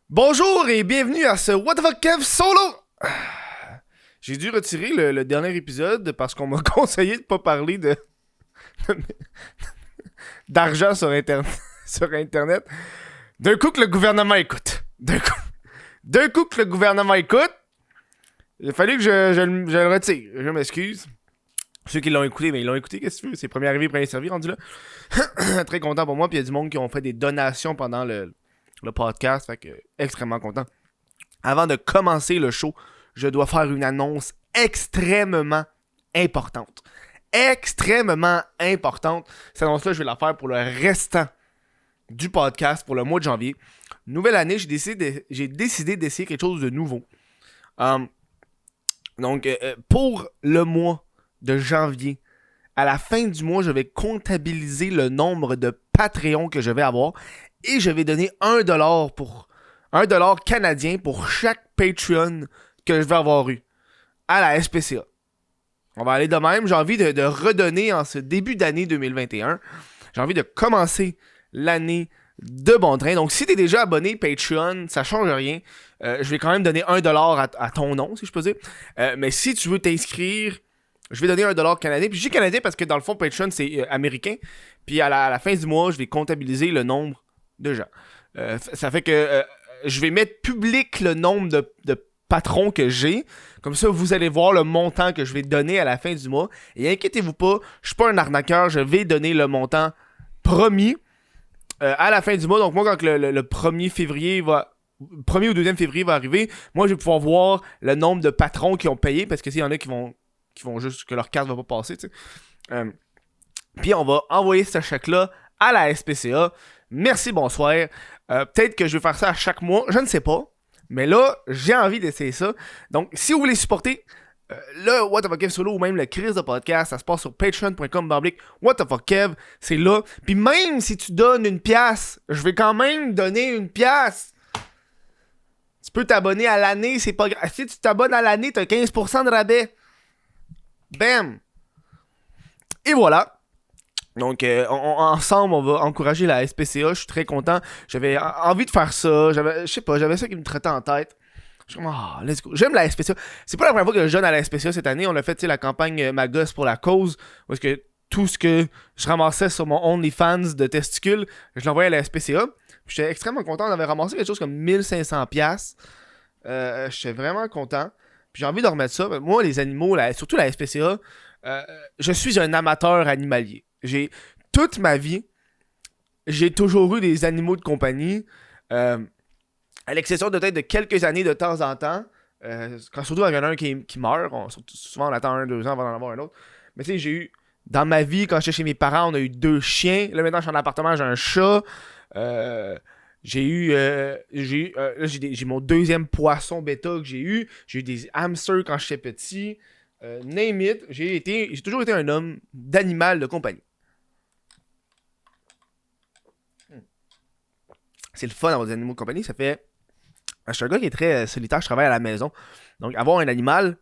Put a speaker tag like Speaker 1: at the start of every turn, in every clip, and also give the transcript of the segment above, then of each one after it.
Speaker 1: Bonjour et bienvenue à ce What the fuck Kev solo! J'ai dû retirer le dernier épisode parce qu'on m'a conseillé de pas parler d'argent sur Internet. D'un coup que le gouvernement écoute. D'un coup que le gouvernement écoute, il a fallu que je le retire. Je m'excuse. Ceux qui l'ont écouté, mais ils l'ont écouté, qu'est-ce que tu veux? C'est premier arrivé, premier servi, rendu là. Très content pour moi, puis il y a du monde qui ont fait des donations pendant le podcast, fait que extrêmement content. Avant de commencer le show, je dois faire une annonce extrêmement importante. Extrêmement importante. Cette annonce-là, je vais la faire pour le restant du podcast, pour le mois de janvier. Nouvelle année, j'ai décidé d'essayer quelque chose de nouveau. Donc, pour le mois de janvier, à la fin du mois, je vais comptabiliser le nombre de Patreons que je vais avoir et je vais donner $1 canadien pour chaque Patreon que je vais avoir eu à la SPCA. On va aller de même. J'ai envie de redonner en ce début d'année 2021. J'ai envie de commencer l'année de bon train. Donc, si tu es déjà abonné Patreon, ça change rien. Je vais quand même donner $1 à ton nom, si je peux dire. Mais si tu veux t'inscrire, je vais donner $1 canadien. Puis je dis canadien parce que dans le fond, Patreon, c'est américain. Puis à la fin du mois, je vais comptabiliser le nombre de gens. Ça fait que je vais mettre public le nombre de patrons que j'ai. Comme ça, vous allez voir le montant que je vais donner à la fin du mois. Et inquiétez-vous pas, je suis pas un arnaqueur. Je vais donner le montant promis à la fin du mois. Donc moi, quand le 1er février va... 1er ou 2e février va arriver, moi, je vais pouvoir voir le nombre de patrons qui ont payé. Parce que s'il y en a qui vont juste... que leur carte va pas passer, tu sais. Puis on va envoyer ce chèque-là à la SPCA. Merci, bonsoir. Peut-être que je vais faire ça à chaque mois, je ne sais pas. Mais là, j'ai envie d'essayer ça. Donc, si vous voulez supporter le What the fuck Kev solo ou même le Chris de podcast, ça se passe sur patreon.com/What the fuck Kev. C'est là. Puis même si tu donnes une pièce, je vais quand même donner une pièce. Tu peux t'abonner à l'année, c'est pas grave. Si tu t'abonnes à l'année, t'as 15% de rabais. Bam! Et voilà. Donc, ensemble, on va encourager la SPCA. Je suis très content. J'avais envie de faire ça. Je sais pas, j'avais ça qui me traitait en tête. Je suis comme, let's go. J'aime la SPCA. C'est pas la première fois que je donne à la SPCA cette année. On a fait, la campagne Ma gosse pour la cause. Parce que tout ce que je ramassais sur mon OnlyFans de testicules, je l'envoyais à la SPCA. J'étais extrêmement content. On avait ramassé quelque chose comme 1500$. J'étais vraiment content. Puis j'ai envie de remettre ça. Moi, les animaux, surtout la SPCA, je suis un amateur animalier. Toute ma vie, j'ai toujours eu des animaux de compagnie. À l'exception peut-être de quelques années de temps en temps. Surtout quand il y en a un qui meurt. Souvent, on attend 1-2 ans avant d'en avoir un autre. Mais tu sais, j'ai eu... Dans ma vie, quand j'étais chez mes parents, on a eu 2 chiens. Là, maintenant, je suis en appartement, j'ai un chat. J'ai mon 2e poisson bêta que j'ai eu. J'ai eu des hamsters quand j'étais petit. Name it. J'ai toujours été un homme d'animal de compagnie. C'est le fun d'avoir des animaux de compagnie. Ça fait... Je suis un gars qui est très solitaire. Je travaille à la maison. Donc, avoir un animal,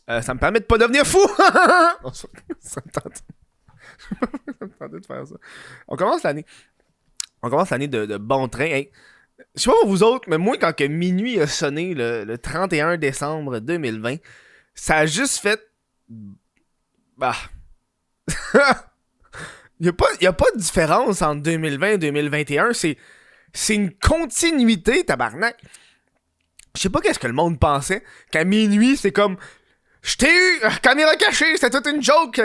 Speaker 1: ça me permet de pas devenir fou. Ça me tente. Ça me tentait de faire ça. On commence l'année de bon train. Hey, je sais pas pour vous autres, mais moi, quand que minuit a sonné le 31 décembre 2020, ça a juste fait... Bah... Il y a pas de différence entre 2020 et 2021. C'est une continuité, tabarnak. Je sais pas qu'est-ce que le monde pensait. Qu'à minuit, c'est comme... Je t'ai eu! Caméra cachée! C'était toute une joke!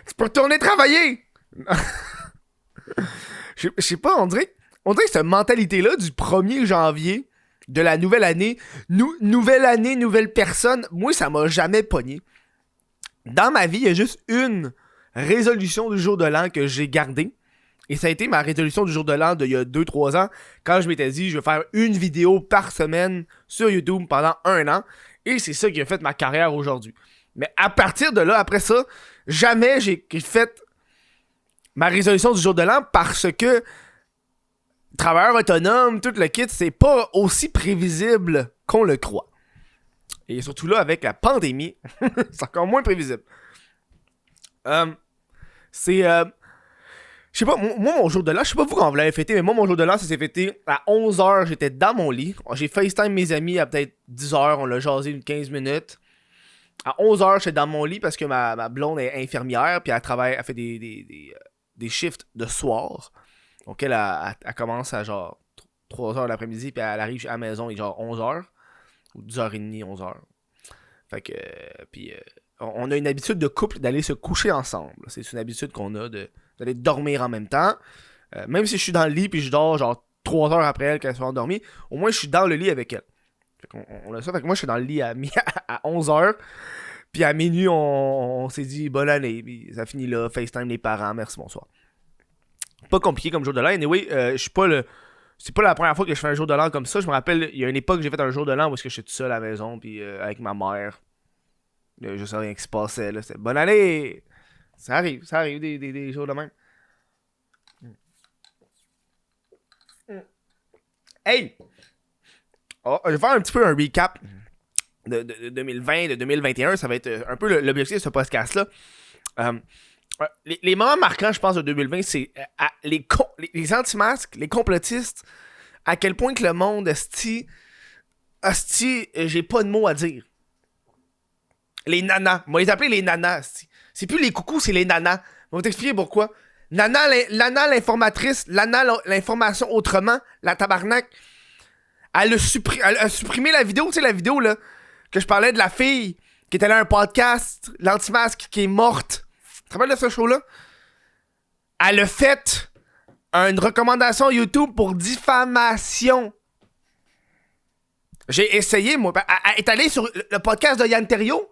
Speaker 1: Tu peux retourner travailler! Je sais pas, on dirait que cette mentalité-là du 1er janvier de la nouvelle année, nouvelle année, nouvelle personne, moi, ça m'a jamais pogné. Dans ma vie, il y a juste une résolution du jour de l'an que j'ai gardée. Et ça a été ma résolution du jour de l'an d'il y a 2-3 ans, quand je m'étais dit, je vais faire une vidéo par semaine sur YouTube pendant 1 an. Et c'est ça qui a fait ma carrière aujourd'hui. Mais à partir de là, après ça, jamais j'ai fait ma résolution du jour de l'an parce que travailleur autonome, tout le kit, c'est pas aussi prévisible qu'on le croit. Et surtout là, avec la pandémie, c'est encore moins prévisible. Je Je sais pas, moi, mon jour de l'an, je sais pas vous quand vous l'avez fêté, mais moi, mon jour de l'an, ça s'est fêté à 11h. J'étais dans mon lit. J'ai FaceTime mes amis à peut-être 10h. On l'a jasé une 15 minutes. À 11h, j'étais dans mon lit parce que ma blonde est infirmière. Puis elle travaille, elle fait des shifts de soir. Donc elle commence à genre 3h l'après-midi. Puis elle arrive à la maison, il est genre 11h. Ou 10h30, 11h. Fait que. Puis on a une habitude de couple d'aller se coucher ensemble. C'est une habitude qu'on a d'aller dormir en même temps. Même si je suis dans le lit puis je dors genre 3 heures après elle qu'elle soit endormie, au moins je suis dans le lit avec elle. Fait qu'on on a ça. Fait que moi je suis dans le lit à 11h. Puis à minuit on s'est dit bonne année. Puis ça finit là, FaceTime les parents, merci, bonsoir. Pas compliqué comme jour de l'an. Anyway, je suis pas le. C'est pas la première fois que je fais un jour de l'an comme ça. Je me rappelle, il y a une époque j'ai fait un jour de l'an où est-ce que j'étais tout seul à la maison puis avec ma mère. Je sais rien qui se passait là. C'était bonne année! Ça arrive des jours de même. Hey! Oh, je vais faire un petit peu un recap de 2020, de 2021. Ça va être un peu l'objectif de ce podcast-là. Les moments marquants, je pense, de 2020, c'est les anti-masques, les complotistes, à quel point que le monde, asti, j'ai pas de mots à dire. Les nanas. Moi, les appeler les nanas, asti. C'est plus les coucous, c'est les nanas. On va t'expliquer pourquoi. Lana l'informatrice, Lana l'information autrement, la tabarnak, elle a supprimé la vidéo, tu sais la vidéo là, que je parlais de la fille qui était là à un podcast, l'anti-masque qui est morte. Tu te rappelles de ce show-là? Elle a fait une recommandation YouTube pour diffamation. J'ai essayé, moi, elle est allée sur le podcast de Yann Terriot,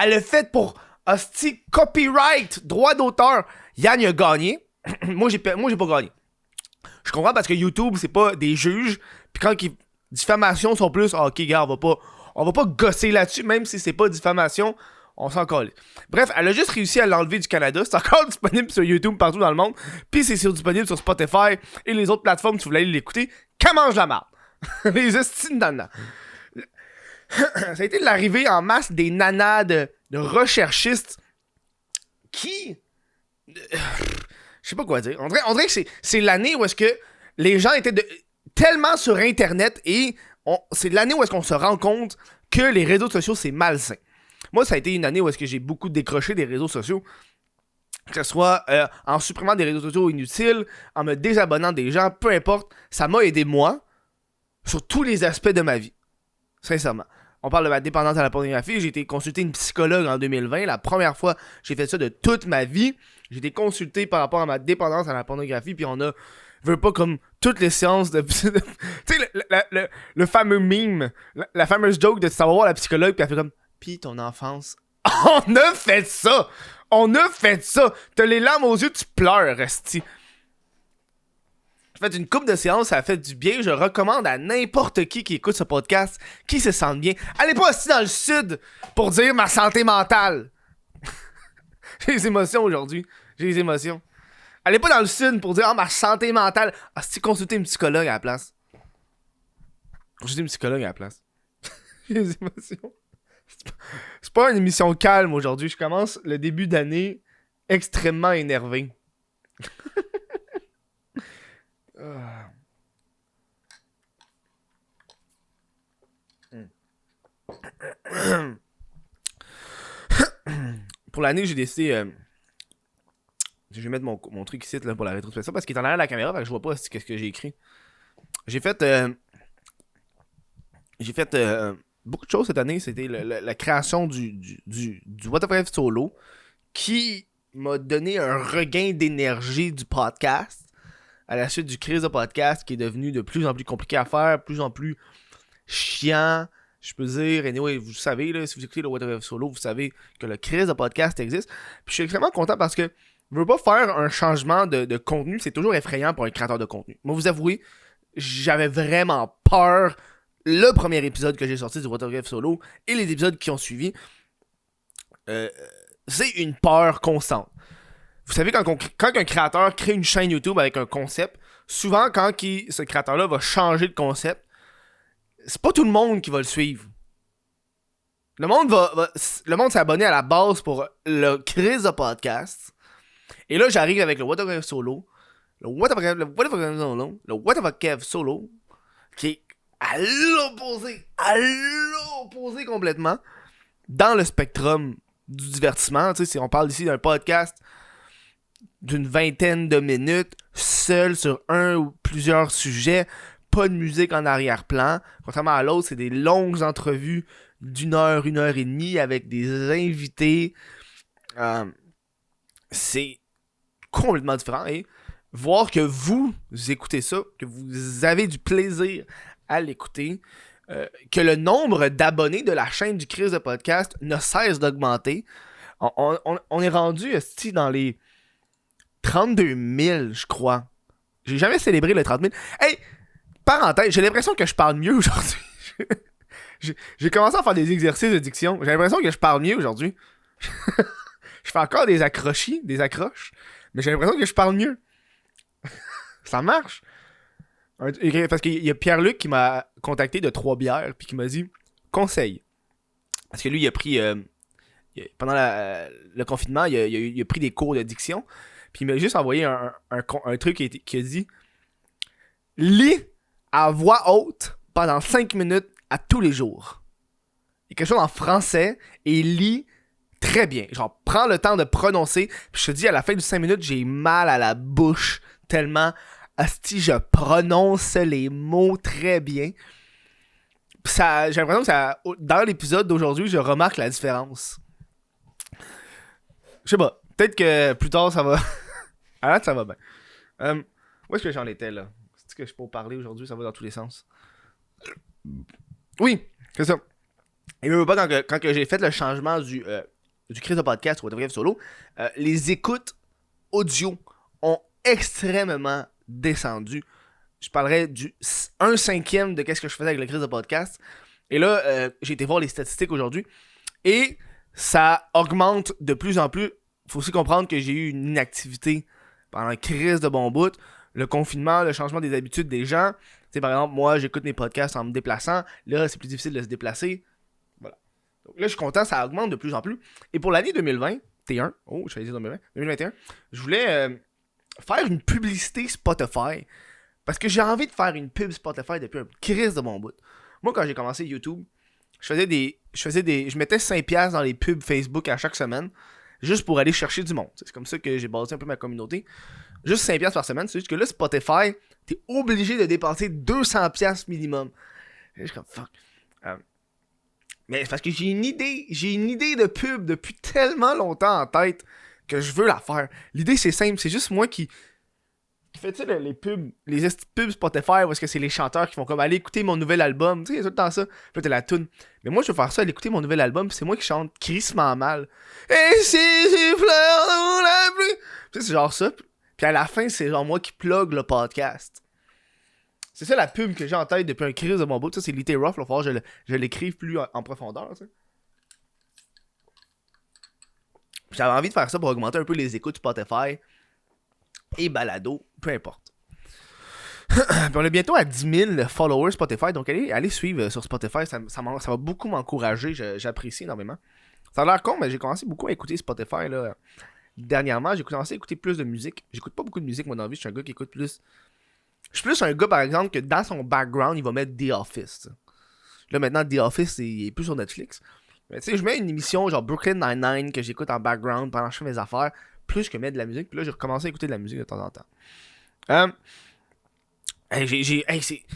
Speaker 1: elle l'a fait pour hostie copyright, droit d'auteur. Yann, il a gagné. moi, j'ai pas gagné. Je comprends parce que YouTube, c'est pas des juges. Puis quand diffamation sont plus, ok, gars, on va pas gosser là-dessus, même si c'est pas diffamation, on s'en colle. Bref, elle a juste réussi à l'enlever du Canada. C'est encore disponible sur YouTube partout dans le monde. Puis c'est disponible sur Spotify et les autres plateformes si vous voulez aller l'écouter. Qu'elle mange la marde. Les estines nanas. Ça a été l'arrivée en masse des nanas de recherchistes qui... je sais pas quoi dire. On dirait que c'est l'année où est-ce que les gens étaient tellement sur Internet et c'est l'année où est-ce qu'on se rend compte que les réseaux sociaux, c'est malsain. Moi, ça a été une année où est-ce que j'ai beaucoup décroché des réseaux sociaux. Que ce soit en supprimant des réseaux sociaux inutiles, en me désabonnant des gens, peu importe. Ça m'a aidé, moi, sur tous les aspects de ma vie. Sincèrement. On parle de ma dépendance à la pornographie. J'ai été consulté une psychologue en 2020. La première fois que j'ai fait ça de toute ma vie. J'ai été consulté par rapport à ma dépendance à la pornographie. Puis on a, veut pas comme toutes les séances de... tu sais, le fameux meme, la fameuse joke de savoir voir la psychologue. Puis elle fait comme, pis ton enfance. On a fait ça! On a fait ça! T'as les larmes aux yeux, tu pleures, resti. J'ai fait une couple de séances, ça a fait du bien. Je recommande à n'importe qui écoute ce podcast, qui se sente bien. Allez pas aussi dans le sud pour dire ma santé mentale. J'ai des émotions aujourd'hui. J'ai des émotions. Allez pas dans le sud pour dire ma santé mentale. Ah, si consulter une psychologue à la place. Consulter une psychologue à la place. J'ai des émotions. C'est pas une émission calme aujourd'hui. Je commence le début d'année extrêmement énervé. Pour l'année, j'ai décidé. Je vais mettre mon truc ici là, pour la rétrospection parce qu'il est en arrière de la caméra, fait que je vois pas ce que j'ai écrit. J'ai fait beaucoup de choses cette année. C'était la création du What the F solo qui m'a donné un regain d'énergie du podcast à la suite du crise de podcast qui est devenu de plus en plus compliqué à faire, de plus en plus chiant, je peux dire. Anyway, vous savez, là, si vous écoutez le What the F solo, vous savez que le crise de podcast existe. Puis je suis extrêmement content parce que je veux pas faire un changement de contenu, c'est toujours effrayant pour un créateur de contenu. Moi, vous avouez, j'avais vraiment peur. Le premier épisode que j'ai sorti du What the F solo et les épisodes qui ont suivi, c'est une peur constante. Vous savez, quand un créateur crée une chaîne YouTube avec un concept, souvent, quand ce créateur-là va changer de concept, c'est pas tout le monde qui va le suivre. Le monde s'est abonné à la base pour le crise de podcast. Et là, j'arrive avec le What the F solo. le What of Kev Solo, le What of Kev Solo, qui est à l'opposé complètement, dans le spectrum du divertissement. Tu sais, si on parle ici d'un podcast d'une vingtaine de minutes, seul sur un ou plusieurs sujets, pas de musique en arrière-plan. Contrairement à l'autre, c'est des longues entrevues d'1 heure, 1 heure et demie avec des invités. C'est complètement différent. Et voir que vous écoutez ça, que vous avez du plaisir à l'écouter, que le nombre d'abonnés de la chaîne du Chris de podcast ne cesse d'augmenter. On est rendu dans les 32 000, je crois. J'ai jamais célébré le 30 000. Hey, parenthèse, j'ai l'impression que je parle mieux aujourd'hui. J'ai commencé à faire des exercices de diction. J'ai l'impression que je parle mieux aujourd'hui. Je fais encore des accroches, mais j'ai l'impression que je parle mieux. Ça marche. Parce qu'il y a Pierre-Luc qui m'a contacté de 3 bières puis qui m'a dit conseil. Parce que lui, il a pris pendant le confinement, il a pris des cours de diction. Puis il m'a juste envoyé un truc qui a dit lis à voix haute pendant 5 minutes à tous les jours. Il y a quelque chose en français et lis très bien. Genre, prends le temps de prononcer. Puis je te dis, à la fin de 5 minutes, j'ai mal à la bouche tellement asti, je prononce les mots très bien. Puis ça, j'ai l'impression que dans l'épisode d'aujourd'hui, je remarque la différence. Je sais pas. Peut-être que plus tard, ça va. Ah là, ça va bien. Où est-ce que j'en étais, là? C'est-tu que je peux parler aujourd'hui? Ça va dans tous les sens. Oui, c'est ça. Et même pas quand j'ai fait le changement du Chris de podcast au Kev Solo, les écoutes audio ont extrêmement descendu. Je parlerais du 1/5 de qu'est-ce que je faisais avec le Chris de podcast. Et là, j'ai été voir les statistiques aujourd'hui. Et ça augmente de plus en plus. Il faut aussi comprendre que j'ai eu une inactivité pendant un Chris de bon bout. Le confinement, le changement des habitudes des gens. Tu sais, par exemple, moi, j'écoute mes podcasts en me déplaçant. Là, c'est plus difficile de se déplacer. Voilà. Donc là, je suis content, ça augmente de plus en plus. Et pour l'année 2021, je vais dire 2021, je voulais faire une publicité Spotify. Parce que j'ai envie de faire une pub Spotify depuis un Chris de bon bout. Moi, quand j'ai commencé YouTube, je mettais 5$ dans les pubs Facebook à chaque semaine. Juste pour aller chercher du monde. C'est comme ça que j'ai bâti un peu ma communauté. Juste 5$ par semaine. C'est juste que là, Spotify, t'es obligé de dépenser 200$ minimum. Je suis comme fuck. Mais c'est parce que j'ai une idée de pub depuis tellement longtemps en tête que je veux la faire. L'idée, c'est simple. C'est juste moi qui fait, tu sais, les pubs Spotify où est-ce que c'est les chanteurs qui font comme aller écouter mon nouvel album. Tu sais, il y a tout le temps ça. Puis là, t'as la toune. Mais moi, je veux faire ça, aller écouter mon nouvel album. Puis c'est moi qui chante crissement mal. Et si j'ai fleur dans la pluie. Tu sais, c'est genre ça. Puis à la fin, c'est genre moi qui plug le podcast. C'est ça la pub que j'ai en tête depuis un crise de mon bout. Ça, c'est l'été rough. Il va falloir que je l'écrive plus en profondeur. Tu sais. J'avais envie de faire ça pour augmenter un peu les écoutes Spotify et balado, peu importe. Puis on est bientôt à 10 000 followers Spotify, donc allez suivre sur Spotify, ça va beaucoup m'encourager, j'apprécie énormément. Ça a l'air con, mais j'ai commencé beaucoup à écouter Spotify là. Dernièrement, j'ai commencé à écouter plus de musique. J'écoute pas beaucoup de musique, moi, dans la vie, je suis un gars qui écoute plus. Je suis plus un gars, par exemple, que dans son background, il va mettre The Office. T'sais. Là, maintenant, The Office, il est plus sur Netflix. Mais tu sais, je mets une émission genre Brooklyn Nine-Nine que j'écoute en background pendant que je fais mes affaires, plus que mettre de la musique. Puis là, j'ai recommencé à écouter de la musique de temps en temps.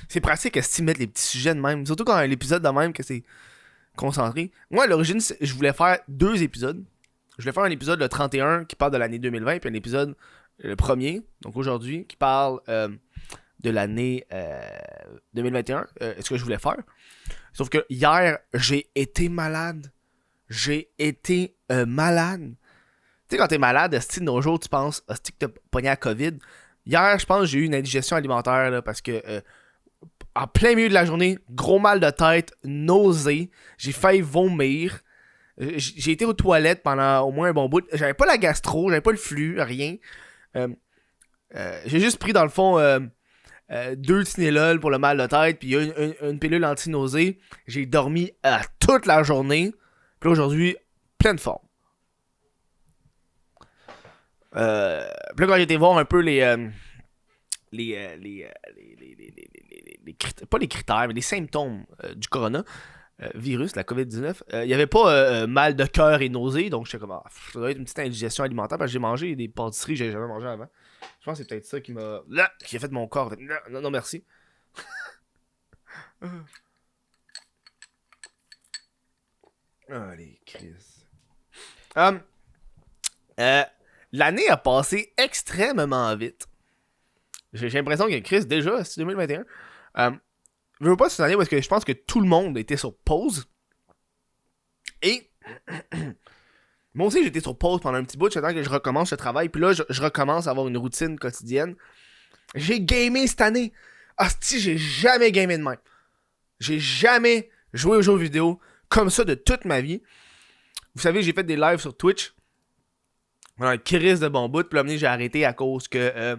Speaker 1: C'est pratique à mettre les petits sujets de même. Surtout quand l'épisode de même que c'est concentré. Moi, à l'origine, je voulais faire 2 épisodes. Je voulais faire un épisode le 31 qui parle de l'année 2020, puis un épisode le premier, donc aujourd'hui, qui parle de l'année 2021. C'est ce que je voulais faire. Sauf que hier, j'ai été malade. Tu sais, quand t'es malade, de nos jours, tu penses que t'as pogné la COVID. Hier, je pense que j'ai eu une indigestion alimentaire là, parce que en plein milieu de la journée, gros mal de tête, nausée, j'ai failli vomir. J'ai été aux toilettes pendant au moins un bon bout. J'avais pas la gastro, j'avais pas le flux, rien. J'ai juste pris dans le fond 2 Tylenol pour le mal de tête, puis une pilule anti-nausée. J'ai dormi toute la journée. Puis là, aujourd'hui, pleine forme. Puis là, quand j'ai été voir un peu les pas les critères, mais les symptômes du corona virus, la COVID-19. Il n'y avait pas mal de cœur et nausées, donc j'étais comme, ça doit être une petite indigestion alimentaire parce que j'ai mangé des pâtisseries que j'avais jamais mangé avant. Je pense que c'est peut-être ça qui a fait mon corps. Non, non, merci. Allez, Chris. L'année a passé extrêmement vite. J'ai l'impression que Chris, déjà, c'est 2021. Je veux pas cette année parce que je pense que tout le monde était sur pause. Et moi aussi, j'étais sur pause pendant un petit bout. J'attends que je recommence le travail. Puis là, je recommence à avoir une routine quotidienne. J'ai gamé cette année. Hostie, j'ai jamais gamé de même. J'ai jamais joué aux jeux vidéo comme ça de toute ma vie. Vous savez, j'ai fait des lives sur Twitch. Voilà, un crise de bon bout. Puis là, j'ai arrêté à cause que...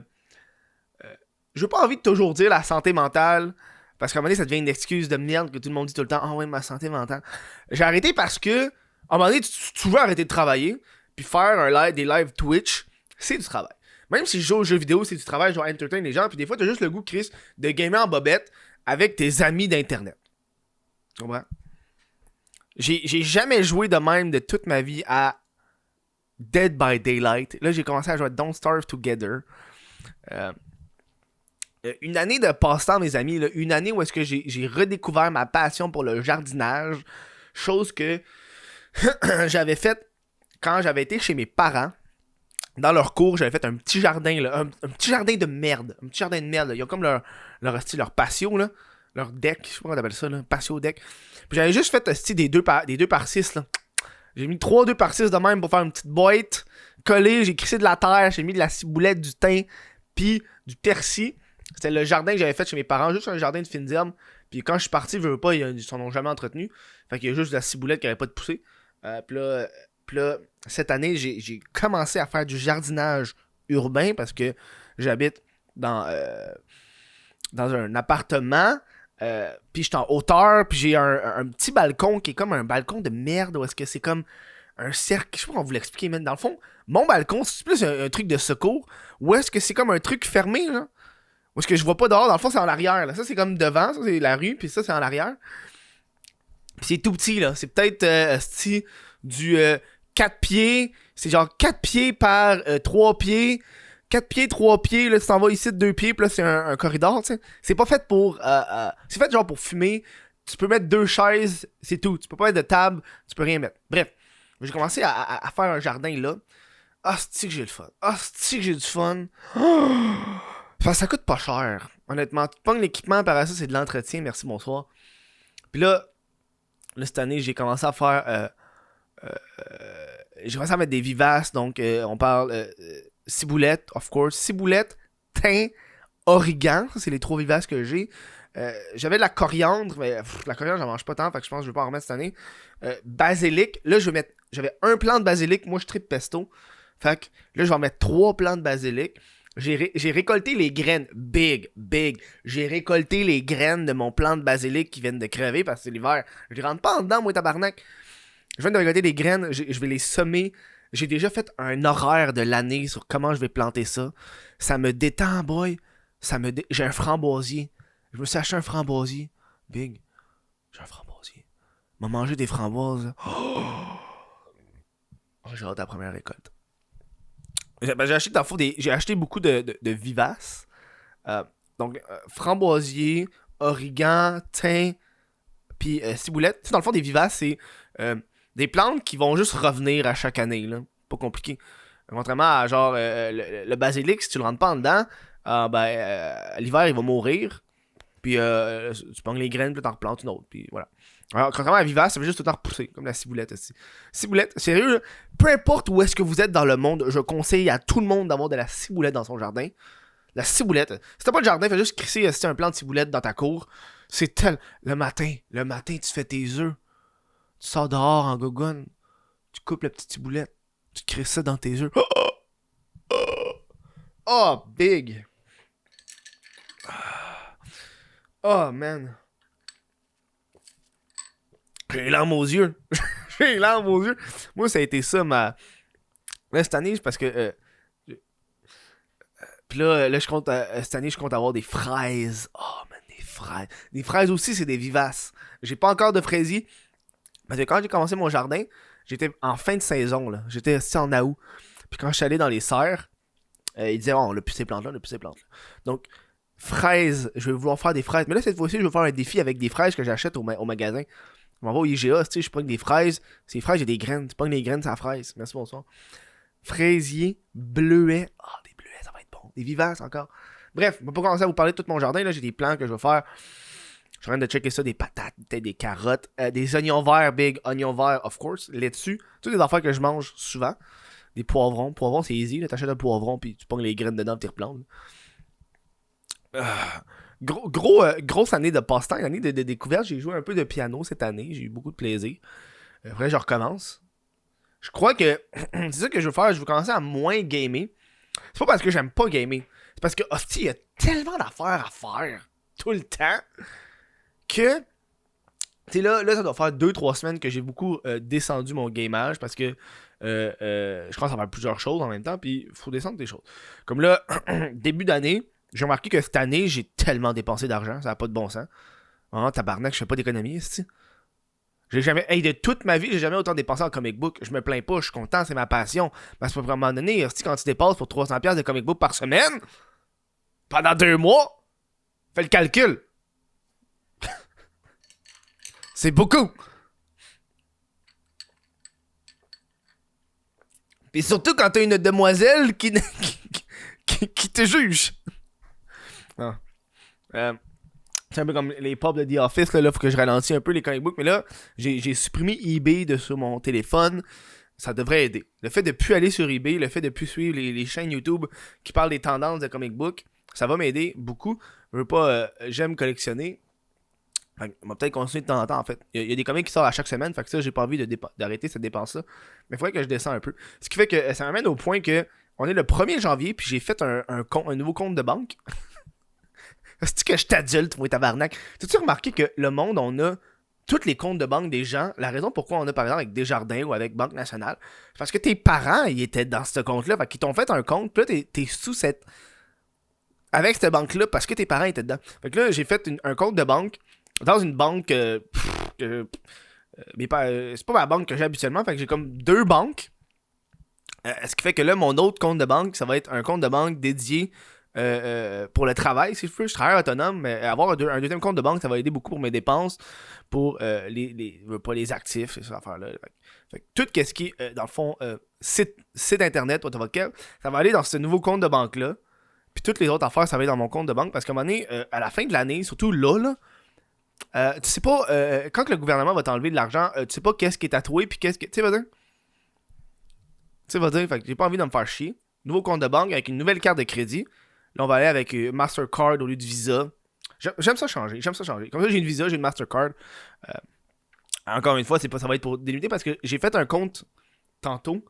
Speaker 1: j'ai pas envie de toujours dire la santé mentale. Parce qu'à un moment donné, ça devient une excuse de merde que tout le monde dit tout le temps. Ah ouais, ma santé mentale. J'ai arrêté parce que, à un moment donné, tu veux arrêter de travailler. Puis faire des lives Twitch, c'est du travail. Même si je joue aux jeux vidéo, c'est du travail, je dois entertain les gens. Puis des fois, t'as juste le goût, Chris, de gamer en bobette avec tes amis d'internet. Tu comprends? J'ai jamais joué de même de toute ma vie à Dead by Daylight. Là, j'ai commencé à jouer à Don't Starve Together. Une année de passe-temps, mes amis. Là, une année où est-ce que j'ai redécouvert ma passion pour le jardinage. Chose que j'avais faite quand j'avais été chez mes parents. Dans leur cour, j'avais fait un petit jardin, là, un petit jardin de merde. Un petit jardin de merde. Là. Ils ont comme leur patio, là. Leur deck, je sais pas comment on appelle ça, là. Patio deck. Puis j'avais juste fait des 2 par 6, là. J'ai mis 3 2 par 6 de même pour faire une petite boîte. Collé, j'ai crissé de la terre, j'ai mis de la ciboulette, du thym, puis du persil. C'était le jardin que j'avais fait chez mes parents, juste un jardin de fines herbes. Puis quand je suis parti, je veux pas, ils s'en ont jamais entretenu. Fait qu'il y a juste de la ciboulette qui avait pas de poussée. Puis là, cette année, j'ai commencé à faire du jardinage urbain parce que j'habite dans un appartement. Puis j'étais en hauteur, puis j'ai un petit balcon qui est comme un balcon de merde, où est-ce que c'est comme un cercle, je sais pas comment vous l'expliquer, mais dans le fond, mon balcon, c'est plus un truc de secours, ou est-ce que c'est comme un truc fermé, là, où est-ce que je vois pas dehors, dans le fond, c'est en arrière, là. Ça, c'est comme devant, ça, c'est la rue, puis ça, c'est en arrière. Puis c'est tout petit, là, c'est peut-être, du 4 pieds, c'est genre 4 pieds par 3 pieds, 4 pieds, 3 pieds, là, tu t'en vas ici de 2 pieds, puis là, c'est un corridor, tu sais. C'est pas fait pour... c'est fait genre pour fumer. Tu peux mettre 2 chaises, c'est tout. Tu peux pas mettre de table, tu peux rien mettre. Bref, j'ai commencé à faire un jardin, là. Ah, c'est que j'ai le fun. Ah, c'est que j'ai du fun. Enfin, ça coûte pas cher. Honnêtement, tu pognes l'équipement, par ça, c'est de l'entretien. Merci, bonsoir. Puis là, cette année, j'ai commencé à faire... j'ai commencé à mettre des vivaces, donc on parle... ciboulette, of course. Ciboulette, thym, origan. Ça, c'est les 3 vivaces que j'ai. J'avais de la coriandre, mais la coriandre, j'en mange pas tant, fait que je pense que je vais pas en remettre cette année. Basilic. Là, j'avais un plant de basilic. Moi, je tripe pesto. Fait que là, je vais en mettre 3 plants de basilic. J'ai récolté les graines. Big. J'ai récolté les graines de mon plant de basilic qui viennent de crever parce que c'est l'hiver. Je les rentre pas en dedans, moi, tabarnak. Je viens de récolter des graines. Je vais les semer. J'ai déjà fait un horaire de l'année sur comment je vais planter ça. Ça me détend, boy. J'ai un framboisier. Je me suis acheté un framboisier. Big. J'ai un framboisier. M'a mangé des framboises. Oh, j'ai hâte à la première récolte. J'ai acheté beaucoup de vivaces. Donc, framboisier, origan, thym, puis ciboulette. Tu sais, dans le fond, des vivaces, c'est... des plantes qui vont juste revenir à chaque année, là. Pas compliqué. Contrairement à genre le basilic, si tu le rentres pas en dedans, l'hiver il va mourir. Puis tu prends les graines, puis t'en replantes une autre. Puis voilà. Alors, contrairement à la vivace, ça fait juste tout le temps repousser, comme la ciboulette aussi. Ciboulette, sérieux, là, peu importe où est-ce que vous êtes dans le monde, je conseille à tout le monde d'avoir de la ciboulette dans son jardin. La ciboulette. Si t'as pas de jardin, fais juste crisser un plant de ciboulette dans ta cour. C'est tel. Le matin, tu fais tes œufs. Tu sors dehors en gogoune, tu coupes la petite ciboulette, tu crées ça dans tes œufs. Oh, big. Oh, man. J'ai les larmes aux yeux. J'ai les larmes aux yeux. Moi, ça a été ça, Là, cette année, c'est parce que... Puis Puis là je compte, cette année, je compte avoir des fraises. Oh, man, des fraises. Des fraises aussi, c'est des vivaces. J'ai pas encore de fraisiers. Parce que quand j'ai commencé mon jardin, j'étais en fin de saison, là. J'étais assis en août. Puis quand je suis allé dans les serres, ils disaient, oh, on a plus ces plantes-là, on a plus ces plantes-là. Donc, fraises, je vais vouloir faire des fraises. Mais là, cette fois-ci, je vais faire un défi avec des fraises que j'achète au magasin. Je m'en vais au IGA, tu sais, je prends des fraises. Ces fraises, j'ai des graines. Tu prends des graines, c'est la fraise. Merci, bonsoir. Fraisier, bleuet. Ah, des bleuets, ça va être bon. Des vivaces encore. Bref, je vais pas commencer à vous parler de tout mon jardin. Là, j'ai des plants que je vais faire. Je suis en train de checker ça, des patates, peut-être des carottes, des oignons verts, big oignons verts, of course, laitue. Toutes des affaires que je mange souvent. Des poivrons. Poivrons, c'est easy. Là, t'achètes un poivron, puis tu pognes les graines dedans, puis tu replantes. Grosse année de passe-temps, une année de découverte. J'ai joué un peu de piano cette année. J'ai eu beaucoup de plaisir. Après, je recommence. Je crois que c'est ça que je veux faire. Je veux commencer à moins gamer. C'est pas parce que j'aime pas gamer. C'est parce que, hostie, il y a tellement d'affaires à faire tout le temps que, tu sais, là, ça doit faire 2-3 semaines que j'ai beaucoup descendu mon gamage parce que je commence à faire plusieurs choses en même temps. Puis, il faut descendre des choses. Comme là, début d'année, j'ai remarqué que cette année, j'ai tellement dépensé d'argent. Ça n'a pas de bon sens. Oh, tabarnak, je fais pas d'économie, c'est-tu? J'ai jamais. Hey, de toute ma vie, j'ai jamais autant dépensé en comic book. Je me plains pas, je suis content, c'est ma passion. Parce qu'à un moment donné, quand tu dépenses pour 300$ de comic book par semaine, pendant 2 mois, fais le calcul. C'est beaucoup. Et surtout quand t'as une demoiselle qui te juge. Ah. C'est un peu comme les pubs de The Office, là, faut que je ralentisse un peu les comic books, mais là, j'ai supprimé eBay de sur mon téléphone, ça devrait aider. Le fait de plus aller sur eBay, le fait de plus suivre les chaînes YouTube qui parlent des tendances de comic book, ça va m'aider beaucoup. Je veux pas, j'aime collectionner. On va peut-être continuer de temps en temps, en fait. Il y a des comics qui sortent à chaque semaine, fait que ça, j'ai pas envie d'arrêter cette dépense-là. Mais il faudrait que je descende un peu. Ce qui fait que ça m'amène au point que on est le 1er janvier, puis j'ai fait un nouveau compte de banque. C'est-tu que je t'adulte, moi, tabarnak? T'as-tu remarqué que le monde, on a tous les comptes de banque des gens? La raison pourquoi on a, par exemple, avec Desjardins ou avec Banque Nationale, c'est parce que tes parents, ils étaient dans ce compte-là. Fait qu'ils t'ont fait un compte, puis là, t'es sous cette... avec cette banque-là, parce que tes parents étaient dedans. Fait que là, j'ai fait un compte de banque dans une banque c'est pas ma banque que j'ai habituellement. Fait que j'ai comme 2 banques. Ce qui fait que là, mon autre compte de banque, ça va être un compte de banque dédié pour le travail, si je veux. Je travaille autonome, mais avoir un deuxième compte de banque, ça va aider beaucoup pour mes dépenses, pour pas les actifs, ces affaires-là. Fait que tout ce qui est, dans le fond, site internet, ça va aller dans ce nouveau compte de banque-là. Puis toutes les autres affaires, ça va aller dans mon compte de banque. Parce qu'à un moment donné, à la fin de l'année, surtout là, tu sais pas, quand le gouvernement va t'enlever de l'argent, tu sais pas qu'est-ce qui est tatoué, puis qu'est-ce que. Tu sais, vas-y. Tu sais, vas-y, fait que j'ai pas envie de me faire chier. Nouveau compte de banque avec une nouvelle carte de crédit. Là, on va aller avec Mastercard au lieu de Visa. J'aime ça changer. Comme ça, j'ai une Visa, j'ai une Mastercard. Encore une fois, ça va être pour délimiter parce que j'ai fait un compte tantôt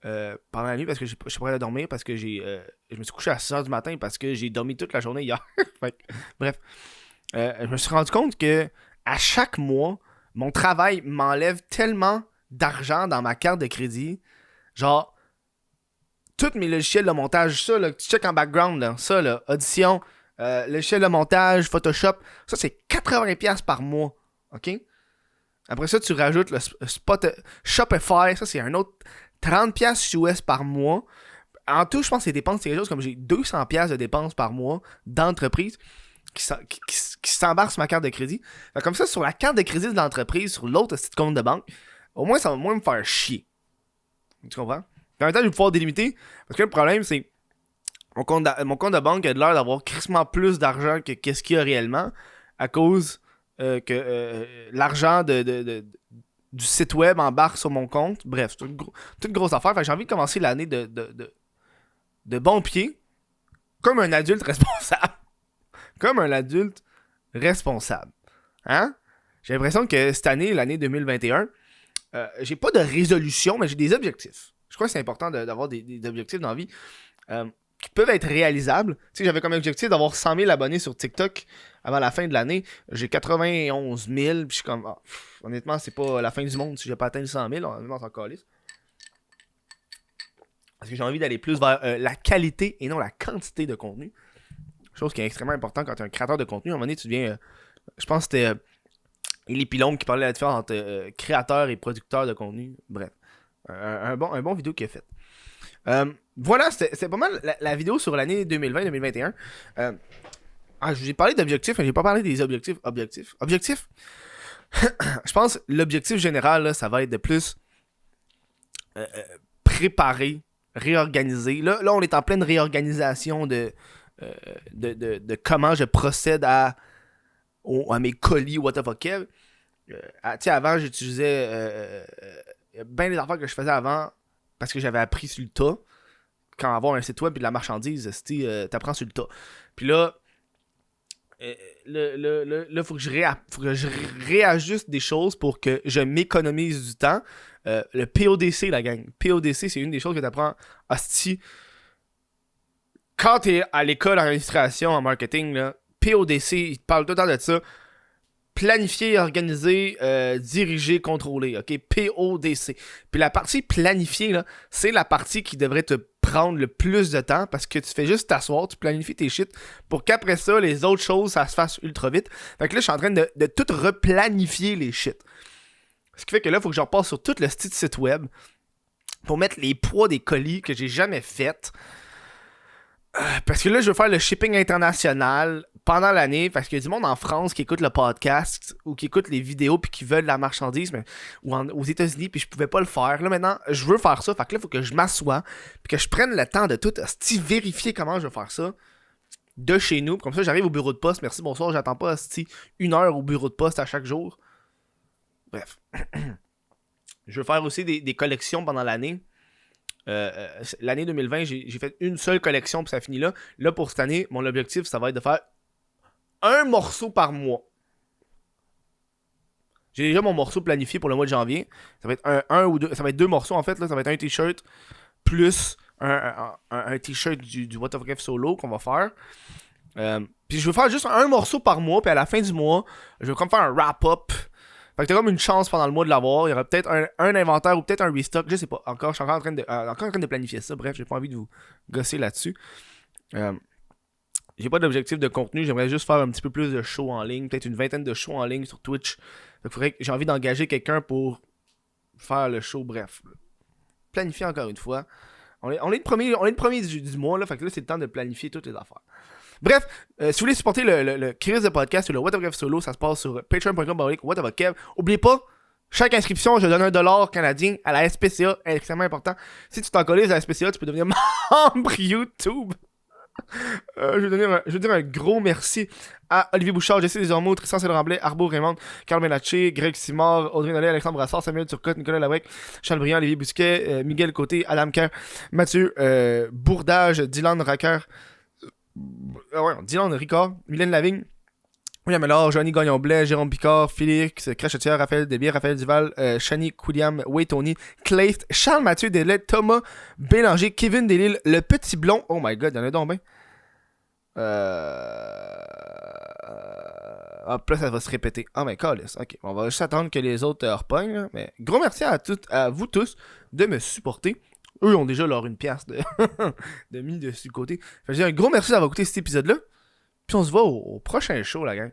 Speaker 1: pendant la nuit parce que je suis prêt à dormir parce que je me suis couché à 6h du matin parce que j'ai dormi toute la journée hier. Bref. Je me suis rendu compte que à chaque mois, mon travail m'enlève tellement d'argent dans ma carte de crédit. Genre, tous mes logiciels de montage, ça, là, que tu check en background, là, ça, là, Audition, logiciel de montage, Photoshop, ça, c'est 80$ par mois. OK? Après ça, tu rajoutes le Shopify, ça, c'est un autre 30$ US par mois. En tout, je pense que les dépenses, c'est quelque chose comme j'ai 200$ de dépenses par mois d'entreprise qui s'embarque sur ma carte de crédit. Fait comme ça, sur la carte de crédit de l'entreprise, sur l'autre petit compte de banque, au moins, ça va moins me faire chier. Tu comprends? En même temps, je vais pouvoir délimiter. Parce que le problème, c'est mon compte de banque a l'air d'avoir crissement plus d'argent que qu'est-ce qu'il y a réellement à cause que l'argent du site web embarque sur mon compte. Bref, c'est toute grosse affaire. Fait que j'ai envie de commencer l'année de bon pied comme un adulte responsable. Comme un adulte responsable. Hein? J'ai l'impression que cette année, l'année 2021, j'ai pas de résolution, mais j'ai des objectifs. Je crois que c'est important d'avoir des objectifs dans la vie qui peuvent être réalisables. Tu sais, j'avais comme objectif d'avoir 100 000 abonnés sur TikTok avant la fin de l'année. J'ai 91 000, puis je suis comme... honnêtement, c'est pas la fin du monde si j'ai pas atteint les 100 000. Honnêtement, c'est encore lisse. Parce que j'ai envie d'aller plus vers la qualité et non la quantité de contenu. Chose qui est extrêmement importante quand tu es un créateur de contenu. À un moment donné, tu deviens... je pense que c'était Élie Pilon qui parlait de la différence entre créateur et producteur de contenu. Bref. Un bon vidéo qu'il a fait. Voilà, c'est pas mal la vidéo sur l'année 2020-2021. Je vous ai parlé d'objectifs, mais j'ai pas parlé des objectifs. Objectifs? Je pense que l'objectif général, là, ça va être de plus préparer, réorganiser. Là, on est en pleine réorganisation de comment je procède à mes colis, what the fuck. Tu sais, avant, j'utilisais bien les affaires que je faisais avant parce que j'avais appris sur le tas. Quand avoir un site web et de la marchandise, t'apprends sur le tas. Puis là, faut que je réajuste des choses pour que je m'économise du temps. Le PODC, la gang. PODC, c'est une des choses que t'apprends. Hostie. Quand t'es à l'école en administration, en marketing, là, PODC, il te parle tout le temps de ça. Planifier, organiser, diriger, contrôler. OK? PODC. Puis la partie planifier, là, c'est la partie qui devrait te prendre le plus de temps parce que tu fais juste t'asseoir, tu planifies tes shit pour qu'après ça, les autres choses, ça se fasse ultra vite. Fait que là, je suis en train de tout replanifier les shit. Ce qui fait que là, il faut que je repasse sur tout le site web pour mettre les poids des colis que j'ai jamais fait. Parce que là, je veux faire le shipping international pendant l'année, parce qu'il y a du monde en France qui écoute le podcast ou qui écoute les vidéos puis qui veulent de la marchandise, ou aux États-Unis, puis je pouvais pas le faire. Là, maintenant, je veux faire ça, fait que là, il faut que je m'assoie puis que je prenne le temps de tout vérifier comment je vais faire ça de chez nous. Comme ça, j'arrive au bureau de poste. Merci, bonsoir, j'attends pas une heure au bureau de poste à chaque jour. Bref. Je veux faire aussi des collections pendant l'année. L'année 2020, j'ai fait une seule collection puis ça finit là. Là, pour cette année, mon objectif, ça va être de faire un morceau par mois. J'ai déjà mon morceau planifié pour le mois de janvier. Ça va être un ou deux. Ça va être deux morceaux en fait. Là, ça va être un t-shirt plus un t-shirt du What the Fuck solo qu'on va faire. Puis je veux faire juste un morceau par mois. Puis à la fin du mois, je vais comme faire un wrap-up. Fait que t'as comme une chance pendant le mois de l'avoir. Il y aura peut-être un inventaire ou peut-être un restock. Je sais pas. Je suis encore en train de planifier ça. Bref, j'ai pas envie de vous gosser là-dessus. J'ai pas d'objectif de contenu. J'aimerais juste faire un petit peu plus de shows en ligne. Peut-être une vingtaine de shows en ligne sur Twitch. Fait que j'ai envie d'engager quelqu'un pour faire le show. Bref. Planifier encore une fois. On est le premier du mois. Là, fait que là, c'est le temps de planifier toutes les affaires. Bref, si vous voulez supporter le Chris de podcast ou le What the Fuck solo, ça se passe sur patreon.com/whatthefuckkev. Oubliez pas, chaque inscription, je donne $1 canadien à la SPCA, extrêmement important. Si tu t'en colles à la SPCA, tu peux devenir membre YouTube. Je veux dire un gros merci à Olivier Bouchard, Jesse Desormeaux, Tristan Cédramblais, Arbo Raymond, Carl Menaché, Greg Simard, Audrey Nollet, Alexandre Brassard, Samuel Turcotte, Nicolas Labrec, Charles Briand, Olivier Bousquet, Miguel Côté, Adam Kerr, Mathieu Bourdage, Dylan Racker, Dylan Ricard, Mylène Lavigne, William Mellard, Johnny Gagnon-Blais, Jérôme Picard, Félix Crachetière, Raphaël Desbiens, Raphaël Duval, Shani William, Way Tony, Clayft, Charles Mathieu Delet, Thomas Bélanger, Kevin Delisle, Le Petit Blond. Oh my god, il y en a donc bien. Hop là, ça va se répéter. Ah, mais calice. Ok, on va juste attendre que les autres repognent. Mais gros merci à vous tous de me supporter. Eux ont déjà leur une pièce de mis dessus le côté. Je veux dire, un gros merci d'avoir écouté cet épisode-là. Puis on se voit au prochain show, la gang.